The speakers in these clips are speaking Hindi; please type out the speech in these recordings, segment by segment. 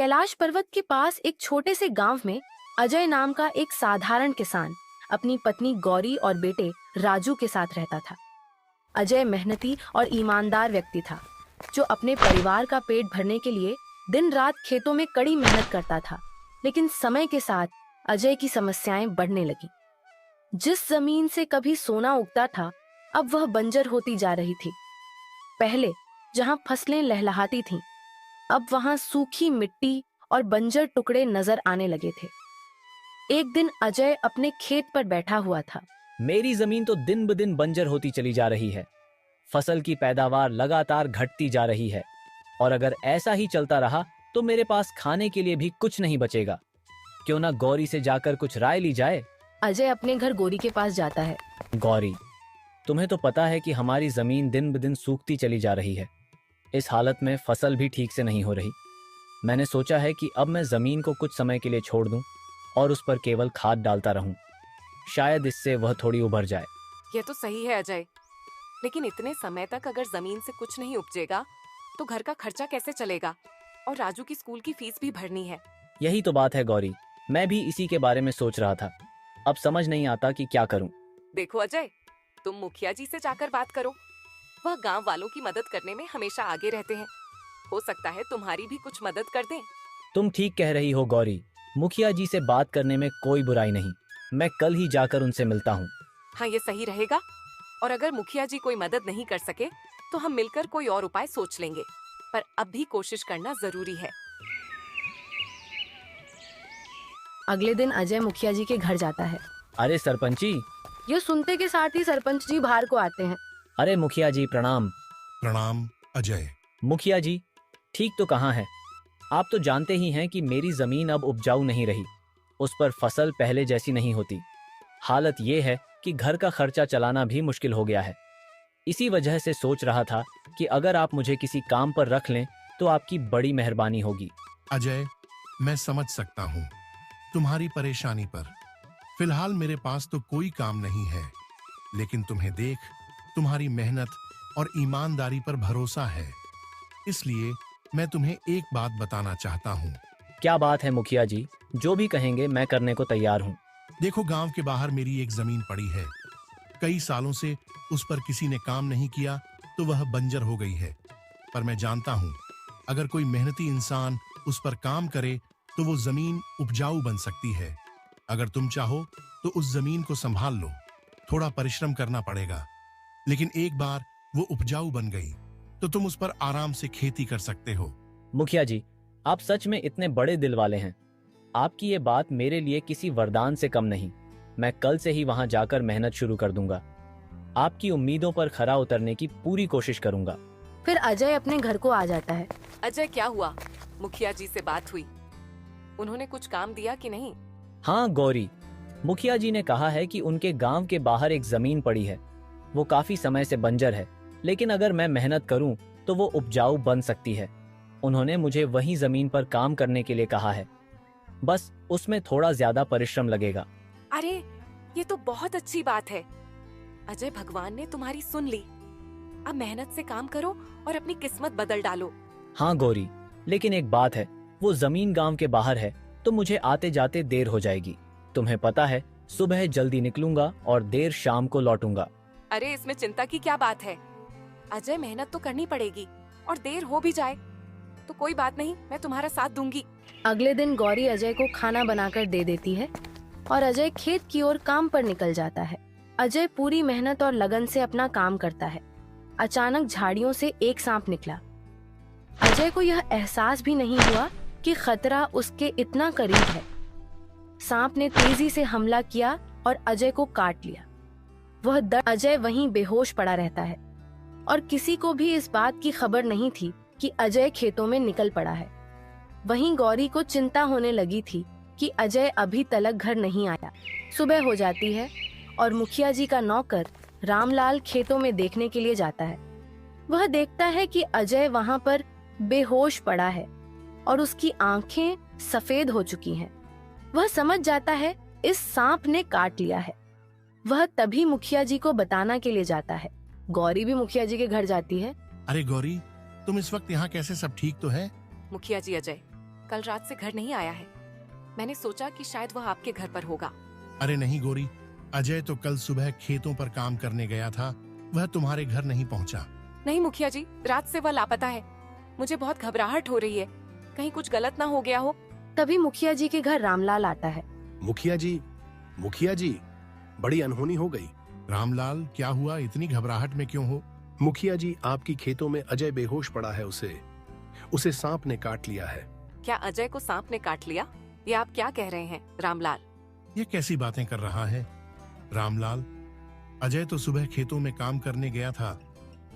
कैलाश पर्वत के पास एक छोटे से गांव में अजय नाम का एक साधारण किसान अपनी पत्नी गौरी और बेटे राजू के साथ रहता था। अजय मेहनती और ईमानदार व्यक्ति था जो अपने परिवार का पेट भरने के लिए दिन रात खेतों में कड़ी मेहनत करता था। लेकिन समय के साथ अजय की समस्याएं बढ़ने लगी। जिस जमीन से कभी सोना उगता था, अब वह बंजर होती जा रही थी। पहले जहां फसलें लहलहाती थीं, अब वहां सूखी मिट्टी और बंजर टुकड़े नजर आने लगे थे। एक दिन अजय अपने खेत पर बैठा हुआ था। मेरी जमीन तो दिन ब दिन बंजर होती चली जा रही है। फसल की पैदावार लगातार घटती जा रही है और अगर ऐसा ही चलता रहा तो मेरे पास खाने के लिए भी कुछ नहीं बचेगा। क्यों ना गौरी से जाकर कुछ राय ली जाए। अजय अपने घर गौरी के पास जाता है। गौरी, तुम्हें तो पता है कि हमारी जमीन दिन ब दिन सूखती चली जा रही है। इस हालत में फसल भी ठीक से नहीं हो रही। मैंने सोचा है कि अब मैं जमीन को कुछ समय के लिए छोड़ दूं और उस पर केवल खाद डालता रहूं। शायद इससे वह थोड़ी उभर जाए। यह तो सही है अजय, लेकिन इतने समय तक अगर जमीन से कुछ नहीं उपजेगा तो घर का खर्चा कैसे चलेगा और राजू की स्कूल की फीस भी भरनी है। यही तो बात है गौरी, मैं भी इसी के बारे में सोच रहा था। अब समझ नहीं आता कि क्या करूं। देखो अजय, तुम मुखिया जी से जाकर बात करो। वह गांव वालों की मदद करने में हमेशा आगे रहते हैं। हो सकता है तुम्हारी भी कुछ मदद कर दें। तुम ठीक कह रही हो गौरी, मुखिया जी से बात करने में कोई बुराई नहीं। मैं कल ही जाकर उनसे मिलता हूँ। हाँ, ये सही रहेगा। और अगर मुखिया जी कोई मदद नहीं कर सके तो हम मिलकर कोई और उपाय सोच लेंगे, पर अब भी कोशिश करना जरूरी है। अगले दिन अजय मुखिया जी के घर जाता है। अरे सरपंची! ये सुनते के साथ ही सरपंच जी बाहर को आते हैं। अरे मुखिया जी प्रणाम। प्रणाम अजय। मुखिया जी, ठीक तो कहाँ है? आप तो जानते ही हैं कि मेरी जमीन अब उपजाऊ नहीं रही। उस पर फसल पहले जैसी नहीं होती। हालत ये है कि घर का खर्चा चलाना भी मुश्किल हो गया है। इसी वजह से सोच रहा था कि अगर आप मुझे किसी काम पर रख लें तो आपकी बड़ी मेहरबानी होगी। अजय, मैं समझ सकता हूँ तुम्हारी परेशानी पर। फिलहाल मेरे पास तो कोई काम नहीं है, लेकिन तुम्हें देख तुम्हारी मेहनत और ईमानदारी पर भरोसा है, इसलिए मैं तुम्हें एक बात बताना चाहता हूँ। क्या बात है मुखिया जी? जो भी कहेंगे मैं करने को तैयार हूँ। देखो, गांव के बाहर मेरी एक जमीन पड़ी है। कई सालों से उस पर किसी ने काम नहीं किया तो वह बंजर हो गई है। पर मैं जानता हूँ अगर कोई मेहनती इंसान उस पर काम करे तो वो जमीन उपजाऊ बन सकती है। अगर तुम चाहो तो उस जमीन को संभाल लो। थोड़ा परिश्रम करना पड़ेगा, लेकिन एक बार वो उपजाऊ बन गई तो तुम उस पर आराम से खेती कर सकते हो। मुखिया जी, आप सच में इतने बड़े दिल वाले हैं। आपकी ये बात मेरे लिए किसी वरदान से कम नहीं। मैं कल से ही वहां जाकर मेहनत शुरू कर दूंगा। आपकी उम्मीदों पर खरा उतरने की पूरी कोशिश करूंगा। फिर अजय अपने घर को आ जाता है। अजय, क्या हुआ? मुखिया जी से बात हुई? उन्होंने कुछ काम दिया कि नहीं? हाँ गौरी, मुखिया जी ने कहा है कि उनके गांव के बाहर एक जमीन पड़ी है। वो काफी समय से बंजर है, लेकिन अगर मैं मेहनत करूं तो वो उपजाऊ बन सकती है। उन्होंने मुझे वही जमीन पर काम करने के लिए कहा है, बस उसमें थोड़ा ज्यादा परिश्रम लगेगा। अरे, ये तो बहुत अच्छी बात है। अजय, भगवान ने तुम्हारी सुन ली। अब मेहनत से काम करो और अपनी किस्मत बदल डालो। हाँ गौरी, लेकिन एक बात है, वो जमीन गांव के बाहर है तो मुझे आते जाते देर हो जाएगी। तुम्हें पता है, सुबह जल्दी निकलूंगा और देर शाम को लौटूंगा। अरे, इसमें चिंता की क्या बात है अजय? मेहनत तो करनी पड़ेगी और देर हो भी जाए तो कोई बात नहीं, मैं तुम्हारा साथ दूंगी। अगले दिन गौरी अजय को खाना बनाकर दे देती है और अजय खेत की ओर काम पर निकल जाता है। अजय पूरी मेहनत और लगन से अपना काम करता है। अचानक झाड़ियों से एक सांप निकला। अजय को यह एहसास भी नहीं हुआ कि खतरा उसके इतना करीब है। सांप ने तेजी से हमला किया और अजय को काट लिया। वह दर्द अजय वहीं बेहोश पड़ा रहता है और किसी को भी इस बात की खबर नहीं थी कि अजय खेतों में निकल पड़ा है। वहीं गौरी को चिंता होने लगी थी कि अजय अभी तक घर नहीं आया। सुबह हो जाती है और मुखिया जी का नौकर रामलाल खेतों में देखने के लिए जाता है। वह देखता है कि अजय वहां पर बेहोश पड़ा है और उसकी आंखें सफेद हो चुकी हैं। वह समझ जाता है इस सांप ने काट लिया है। वह तभी मुखिया जी को बताना के लिए जाता है। गौरी भी मुखिया जी के घर जाती है। अरे गौरी, तुम इस वक्त यहाँ कैसे? सब ठीक तो है? मुखिया जी, अजय, कल रात से घर नहीं आया है। मैंने सोचा कि शायद वह आपके घर पर होगा। अरे नहीं गौरी, अजय तो कल सुबह खेतों पर काम करने गया था, वह तुम्हारे घर नहीं पहुंचा। नहीं मुखिया जी, रात से वह लापता है। मुझे बहुत घबराहट हो रही है, कहीं कुछ गलत ना हो गया हो। तभी मुखिया जी के घर रामलाल आता है। मुखिया जी, बड़ी अनहोनी हो गई। रामलाल, क्या हुआ? इतनी घबराहट में क्यों हो? मुखिया जी, आपकी खेतों में अजय बेहोश पड़ा है, उसे सांप ने काट लिया है। क्या अजय को सांप ने काट लिया? ये आप क्या कह रहे हैं रामलाल? ये कैसी बातें कर रहा है रामलाल? अजय तो सुबह खेतों में काम करने गया था,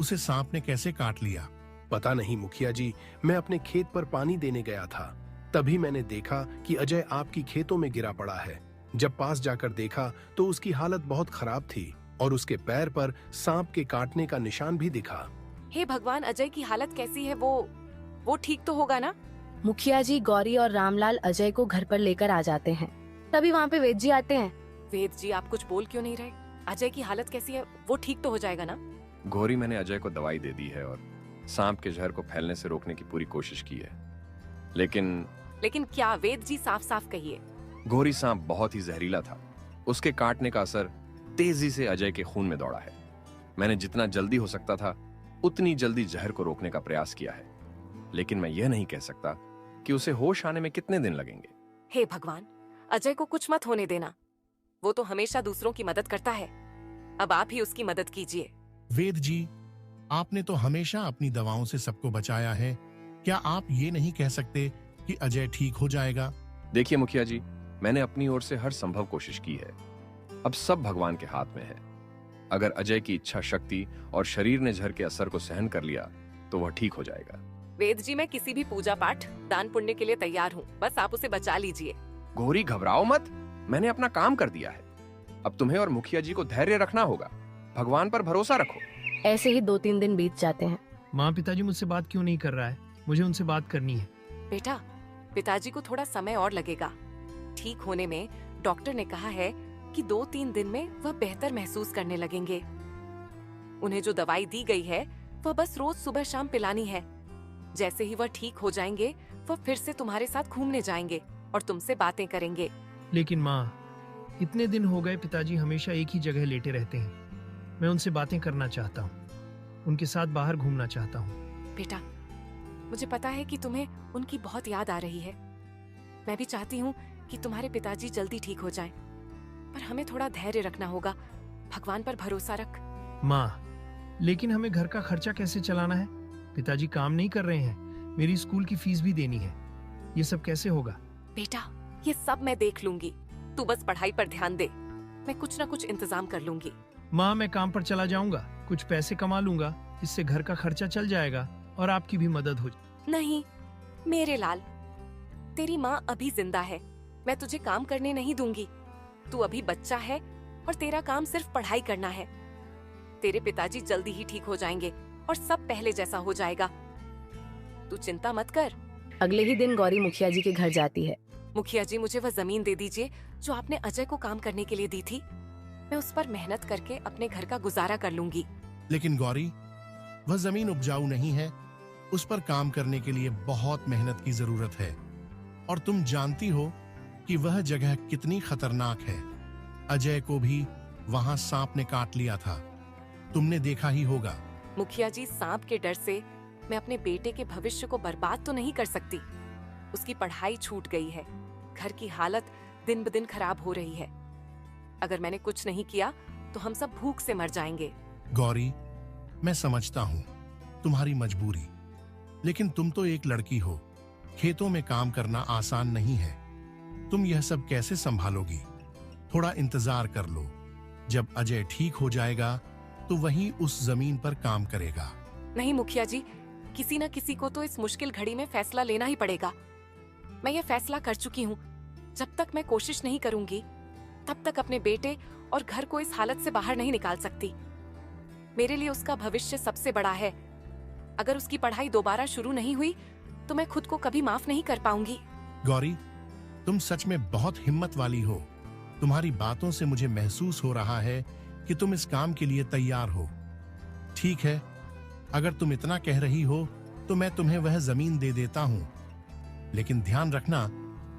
उसे सांप ने कैसे काट लिया? पता नहीं मुखिया जी, मैं अपने खेत पर पानी देने गया था, तभी मैंने देखा कि अजय आपकी खेतों में गिरा पड़ा है। जब पास जाकर देखा तो उसकी हालत बहुत खराब थी और उसके पैर पर सांप के काटने का निशान भी दिखा। हे भगवान, अजय की हालत कैसी है? वो ठीक तो होगा ना? मुखिया जी, गौरी और रामलाल अजय को घर पर लेकर आ जाते हैं। तभी वहाँ पे वेद जी आते हैं। वेद जी, आप कुछ बोल क्यों नहीं रहे? अजय की हालत कैसी है? वो ठीक तो हो जाएगा ना? गौरी, मैंने अजय को दवाई दे दी है और सांप के जहर को फैलने से रोकने की पूरी कोशिश की है, लेकिन क्या? वेद जी, साफ साफ कहिए। गौरी, सांप बहुत ही जहरीला था। उसके काटने का असर तेजी से अजय के खून में दौड़ा है। मैंने जितना जल्दी हो सकता था उतनी जल्दी जहर को रोकने का प्रयास किया है, लेकिन मैं यह नहीं कह सकता कि उसे होश आने में कितने दिन लगेंगे। हे भगवान, अजय को कुछ मत होने देना। वो तो हमेशा दूसरों की मदद करता है, अब आप ही उसकी मदद कीजिए। वेद जी, आपने तो हमेशा अपनी दवाओं से सबको बचाया है, क्या आप ये नहीं कह सकते कि अजय ठीक हो जाएगा? देखिए मुखिया जी, मैंने अपनी ओर से हर संभव कोशिश की है। अब सब भगवान के हाथ में है। अगर अजय की इच्छा शक्ति और शरीर ने जहर के असर को सहन कर लिया तो वह ठीक हो जाएगा। वेद जी, मैं किसी भी पूजा पाठ, दान पुण्य के लिए तैयार हूँ, बस आप उसे बचा लीजिए। गौरी, घबराओ मत, मैंने अपना काम कर दिया है। अब तुम्हें और मुखिया जी को धैर्य रखना होगा, भगवान पर भरोसा रखो। ऐसे ही 2-3 दिन बीत जाते हैं। माँ, पिताजी मुझसे बात क्यों नहीं कर रहा है? मुझे उनसे बात करनी है। बेटा, पिताजी को थोड़ा समय और लगेगा ठीक होने में। डॉक्टर ने कहा है कि 2-3 दिन में वह बेहतर महसूस करने लगेंगे। उन्हें जो दवाई दी गई है वह बस रोज सुबह शाम पिलानी है। जैसे ही वह ठीक हो जाएंगे, वह फिर से तुम्हारे साथ घूमने जाएंगे और तुमसे बातें करेंगे। लेकिन माँ, इतने दिन हो गए पिताजी हमेशा एक ही जगह लेटे रहते हैं। मैं उनसे बातें करना चाहता हूँ, उनके साथ बाहर घूमना चाहता हूँ। बेटा, मुझे पता है कि तुम्हें उनकी बहुत याद आ रही है। मैं भी चाहती हूँ कि तुम्हारे पिताजी जल्दी ठीक हो जाएं, पर हमें थोड़ा धैर्य रखना होगा। भगवान पर भरोसा रख। माँ, लेकिन हमें घर का खर्चा कैसे चलाना है? पिताजी काम नहीं कर रहे हैं, मेरी स्कूल की फीस भी देनी है। ये सब कैसे होगा? बेटा, ये सब मैं देख लूंगी, तू बस पढ़ाई पर ध्यान दे। मैं कुछ ना कुछ इंतजाम कर लूंगी। माँ, मैं काम पर चला जाऊंगा, कुछ पैसे कमा लूंगा, इससे घर का खर्चा चल जाएगा और आपकी भी मदद हो जाएगी। नहीं मेरे लाल, तेरी माँ अभी जिंदा है, मैं तुझे काम करने नहीं दूंगी। तू अभी बच्चा है और तेरा काम सिर्फ पढ़ाई करना है। तेरे पिताजी जल्दी ही ठीक हो जाएंगे और सब पहले जैसा हो जाएगा। तू चिंता मत कर। अगले ही दिन गौरी मुखिया जी के घर जाती है। मुखिया जी, मुझे वह जमीन दे दीजिए जो आपने अजय को काम करने के लिए दी थी। मैं उस पर मेहनत करके अपने घर का गुजारा कर लूंगी। लेकिन गौरी, वह जमीन उपजाऊ नहीं है, उस पर काम करने के लिए बहुत मेहनत की जरूरत है, और तुम जानती हो कि वह जगह कितनी खतरनाक है। अजय को भी वहां सांप ने काट लिया था, तुमने देखा ही होगा। मुखिया जी, सांप के डर से मैं अपने बेटे के भविष्य को बर्बाद तो नहीं कर सकती। उसकी पढ़ाई छूट गई है, घर की हालत दिन ब दिन खराब हो रही है। अगर मैंने कुछ नहीं किया तो हम सब भूख से मर जाएंगे। गौरी, मैं समझता हूँ तुम्हारी मजबूरी, लेकिन तुम तो एक लड़की हो, खेतों में काम करना आसान नहीं है। तुम यह सब कैसे संभालोगी? थोड़ा इंतजार कर लो, जब अजय ठीक हो जाएगा तो वही उस जमीन पर काम करेगा। नहीं मुखिया जी, किसी न किसी को तो इस मुश्किल घड़ी में फैसला लेना ही पड़ेगा। मैं ये फैसला कर चुकी हूँ, जब तक मैं कोशिश नहीं करूंगी तब तक अपने बेटे और घर को इस हालत से बाहर नहीं निकाल सकती। मेरे लिए उसका भविष्य सबसे बड़ा है। अगर उसकी पढ़ाई दोबारा शुरू नहीं हुई तो मैं खुद को कभी माफ नहीं कर पाऊंगी। गौरी, तुम सच में बहुत हिम्मत वाली हो। तुम्हारी बातों से मुझे महसूस हो रहा है कि तुम इस काम के लिए तैयार हो। ठीक है, अगर तुम इतना कह रही हो तो मैं तुम्हें वह जमीन दे देता हूँ, लेकिन ध्यान रखना,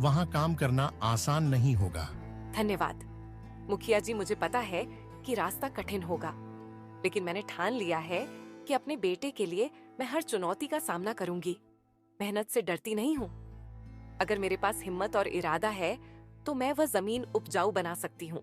वहां काम करना आसान नहीं होगा। धन्यवाद मुखिया जी, मुझे पता है कि रास्ता कठिन होगा, लेकिन मैंने ठान लिया है कि अपने बेटे के लिए मैं हर चुनौती का सामना करूंगी। मेहनत से डरती नहीं हूँ। अगर मेरे पास हिम्मत और इरादा है तो मैं वह जमीन उपजाऊ बना सकती हूँ।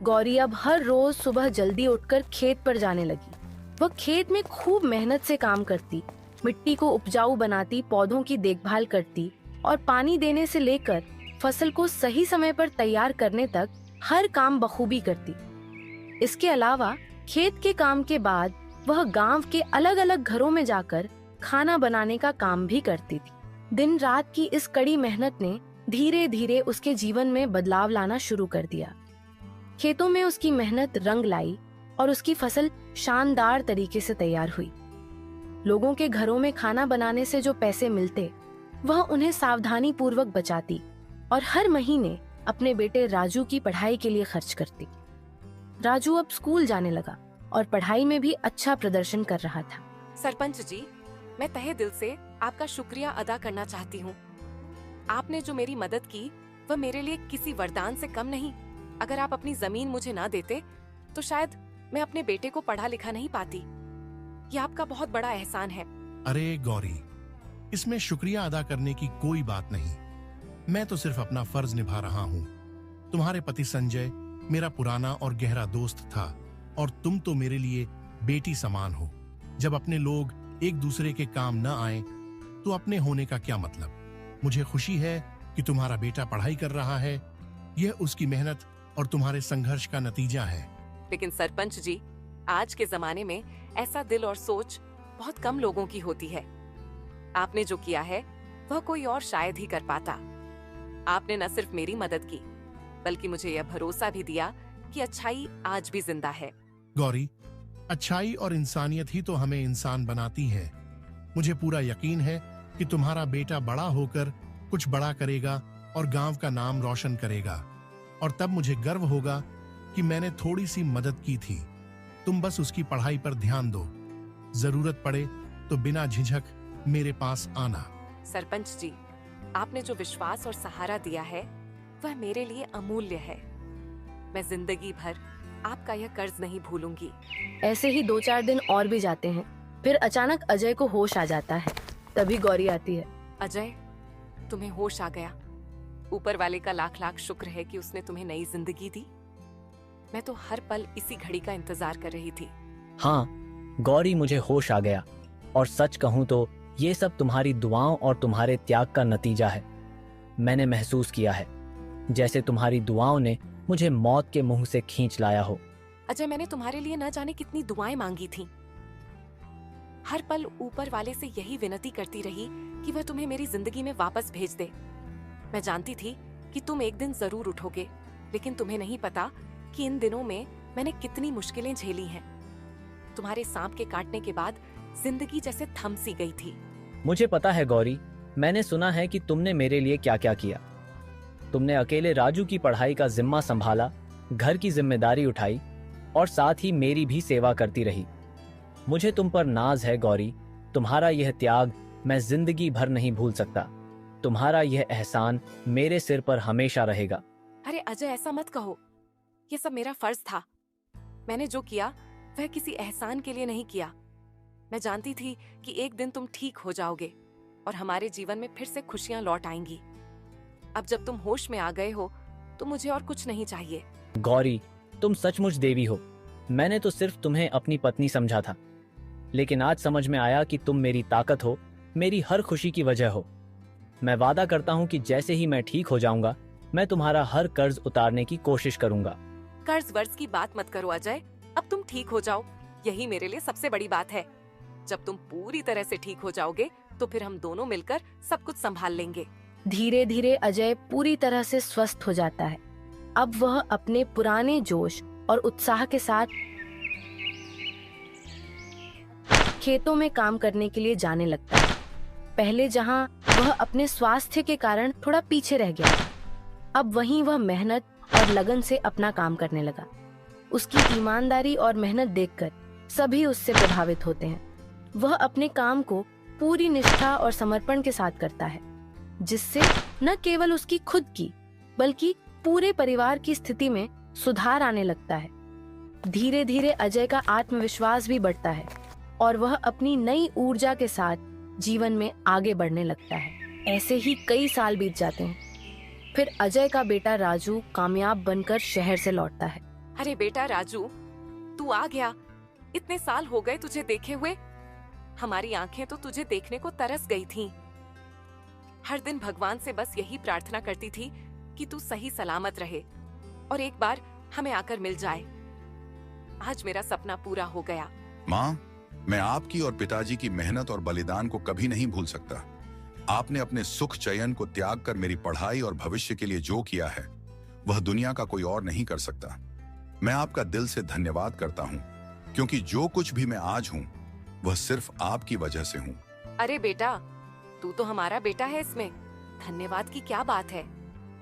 गौरी अब हर रोज सुबह जल्दी उठकर खेत पर जाने लगी। वह खेत में खूब मेहनत से काम करती, मिट्टी को उपजाऊ बनाती, पौधों की देखभाल करती और पानी देने से लेकर फसल को सही समय पर तैयार करने तक हर काम बखूबी करती। इसके अलावा खेत के काम के बाद वह गांव के अलग अलग घरों में जाकर खाना बनाने का काम भी करती थी। दिन रात की इस कड़ी मेहनत ने धीरे धीरे उसके जीवन में बदलाव लाना शुरू कर दिया। खेतों में उसकी मेहनत रंग लाई और उसकी फसल शानदार तरीके से तैयार हुई। लोगों के घरों में खाना बनाने से जो पैसे मिलते, वह उन्हें सावधानी पूर्वक बचाती और हर महीने अपने बेटे राजू की पढ़ाई के लिए खर्च करती। राजू अब स्कूल जाने लगा और पढ़ाई में भी अच्छा प्रदर्शन कर रहा था। सरपंच जी, मैं तहे दिल से आपका शुक्रिया अदा करना चाहती हूँ। आपने जो मेरी मदद की वह मेरे लिए किसी वरदान से कम नहीं। अगर आप अपनी जमीन मुझे ना देते तो शायद मैं अपने बेटे को पढ़ा लिखा नहीं पाती। ये आपका बहुत बड़ा एहसान है। अरे गौरी, इसमें शुक्रिया अदा करने की कोई बात नहीं। मैं तो सिर्फ अपना फर्ज निभा रहा हूँ। तुम्हारे पति संजय मेरा पुराना और गहरा दोस्त था और तुम तो मेरे लिए बेटी समान हो। जब अपने लोग एक दूसरे के काम न आए तो अपने होने का क्या मतलब। मुझे खुशी है कि तुम्हारा बेटा पढ़ाई कर रहा है। यह उसकी मेहनत और तुम्हारे संघर्ष का नतीजा है। लेकिन सरपंच जी, आज के जमाने में ऐसा दिल और सोच बहुत कम लोगों की होती है। आपने जो किया है वह कोई और शायद ही कर पाता। आपने न सिर्फ मेरी मदद की, बल्कि मुझे यह भरोसा भी दिया कि अच्छाई आज भी जिंदा है। गौरी, अच्छाई और इंसानियत ही तो हमें इंसान बनाती है। मुझे पूरा यकीन है कि तुम्हारा बेटा बड़ा होकर कुछ बड़ा करेगा और गांव का नाम रोशन करेगा, और तब मुझे गर्व होगा कि मैंने थोड़ी सी मदद की थी। तुम बस उसकी पढ़ाई पर ध्यान दो। जरूरत पड़े तो बिना झिझक मेरे पास आना। सरपंच जी, आपने जो विश्वास और सहारा दिया है वह मेरे लिए अमूल्य है। मैं जिंदगी भर आपका यह कर्ज नहीं भूलूंगी। ऐसे ही 2-4 दिन और भी जाते हैं। फिर अचानक अजय को होश आ जाता है। तभी गौरी आती है। अजय, तुम्हें होश आ गया। ऊपर वाले का लाख लाख शुक्र है कि उसने तुम्हें नई जिंदगी दी। मैं तो हर पल इसी घड़ी का इंतजार कर रही थी। हाँ गौरी, मुझे होश आ गया, और सच कहूं तो ये सब तुम्हारी दुआओं और तुम्हारे त्याग का नतीजा है। मैंने महसूस किया है जैसे तुम्हारी दुआओं ने मुझे मौत के मुंह से खींच लाया हो। अजय, मैंने तुम्हारे लिए न जाने कितनी दुआएं मांगी थीं। हर पल ऊपर वाले से यही विनती करती रही कि वह तुम्हें मेरी जिंदगी में वापस भेज दे। मैं जानती थी कि तुम एक दिन जरूर उठोगे, लेकिन तुम्हें नहीं पता कि इन दिनों में मैंने कितनी मुश्किलें झेली हैं। तुम्हारे सांप के काटने के बाद जिंदगी जैसे थम सी गई थी। मुझे पता है गौरी, मैंने सुना है कि तुमने मेरे लिए क्या क्या किया। तुमने अकेले राजू की पढ़ाई का जिम्मा संभाला, घर की जिम्मेदारी उठाई और साथ ही मेरी भी सेवा करती रही। मुझे तुम पर नाज है गौरी। तुम्हारा यह त्याग मैं जिंदगी भर नहीं भूल सकता। तुम्हारा यह एहसान मेरे सिर पर हमेशा रहेगा। अरे अजय, ऐसा मत कहो। यह सब मेरा फर्ज था। मैंने जो किया वह किसी एहसान के लिए नहीं किया। मैं जानती थी कि एक दिन तुम ठीक हो जाओगे और हमारे जीवन में फिर से खुशियां लौट आएंगी। अब जब तुम होश में आ गए हो तो मुझे और कुछ नहीं चाहिए। गौरी, तुम सचमुच देवी हो। मैंने तो सिर्फ तुम्हें अपनी पत्नी समझा था, लेकिन आज समझ में आया कि तुम मेरी ताकत हो, मेरी हर खुशी की वजह हो। मैं वादा करता हूँ कि जैसे ही मैं ठीक हो जाऊंगा, मैं तुम्हारा हर कर्ज उतारने की कोशिश करूंगा। कर्ज वर्ज की बात मत करो अजय। अब तुम ठीक हो जाओ, यही मेरे लिए सबसे बड़ी बात है। जब तुम पूरी तरह से ठीक हो जाओगे तो फिर हम दोनों मिलकर सब कुछ संभाल लेंगे। धीरे धीरे अजय पूरी तरह से स्वस्थ हो जाता है। अब वह अपने पुराने जोश और उत्साह के साथ खेतों में काम करने के लिए जाने लगता है। पहले जहां वह अपने स्वास्थ्य के कारण थोड़ा पीछे रह गया था, अब वहीं वह मेहनत और लगन से अपना काम करने लगा। उसकी ईमानदारी और मेहनत देखकर सभी उससे प्रभावित होते हैं। वह अपने काम को पूरी निष्ठा और समर्पण के साथ करता है, जिससे न केवल उसकी खुद की बल्कि पूरे परिवार की स्थिति में सुधार आने लगता है। धीरे धीरे अजय का आत्मविश्वास भी बढ़ता है और वह अपनी नई ऊर्जा के साथ जीवन में आगे बढ़ने लगता है। ऐसे ही कई साल बीत जाते हैं। फिर अजय का बेटा राजू कामयाब बनकर शहर से लौटता है। अरे बेटा राजू, तू आ गया। इतने साल हो गए तुझे देखे हुए। हमारी आंखें तो तुझे देखने को तरस गई थीं। हर दिन भगवान से बस यही प्रार्थना करती थी कि तू सही सलामत रहे और एक बार हमें आकर मिल जाए। आज मेरा सपना पूरा हो गया। माँ, मैं आपकी और पिताजी की मेहनत और बलिदान को कभी नहीं भूल सकता। आपने अपने सुख चयन को त्याग कर मेरी पढ़ाई और भविष्य के लिए जो किया है वह दुनिया का कोई और नहीं कर सकता। मैं आपका दिल से धन्यवाद करता हूँ, क्योंकि जो कुछ भी मैं आज हूँ वह सिर्फ आपकी वजह से हूँ। अरे बेटा, तू तो हमारा बेटा है, इसमें धन्यवाद की क्या बात है।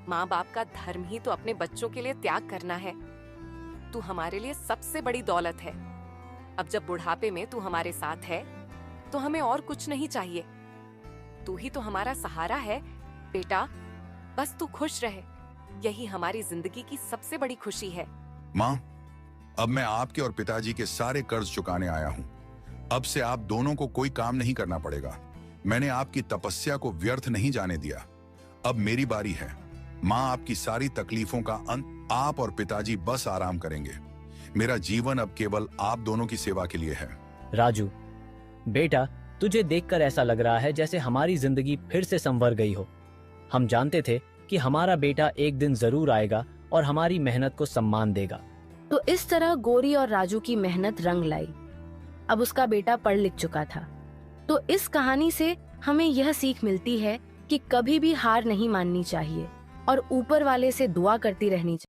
माँ बाप का धर्म ही तो अपने बच्चों के लिए त्याग करना है। तू हमारे लिए सबसे बड़ी दौलत है। अब जब बुढ़ापे में तू हमारे साथ है तो हमें और कुछ नहीं चाहिए। तू ही तो हमारा सहारा है बेटा। बस तू खुश रहे, यही हमारी जिंदगी की सबसे बड़ी खुशी है। माँ, अब मैं आपके और पिताजी के सारे कर्ज चुकाने आया हूँ। अब से आप दोनों को कोई काम नहीं करना पड़ेगा। मैंने आपकी तपस्या को व्यर्थ नहीं जाने दिया। अब मेरी बारी है। माँ, आपकी सारी तकलीफों का अंत आप और पिताजी बस आराम करेंगे। मेरा जीवन अब केवल आप दोनों की सेवा के लिए है। राजू बेटा, तुझे देखकर ऐसा लग रहा है जैसे हमारी जिंदगी फिर से संवर गई हो। हम जानते थे कि हमारा बेटा एक दिन जरूर आएगा और हमारी मेहनत को सम्मान देगा। तो इस तरह गोरी और राजू की मेहनत रंग लाई। अब उसका बेटा पढ़ लिख चुका था। तो इस कहानी से हमें यह सीख मिलती है कि कभी भी हार नहीं माननी चाहिए और ऊपर वाले से दुआ करती रहनी चाहिए।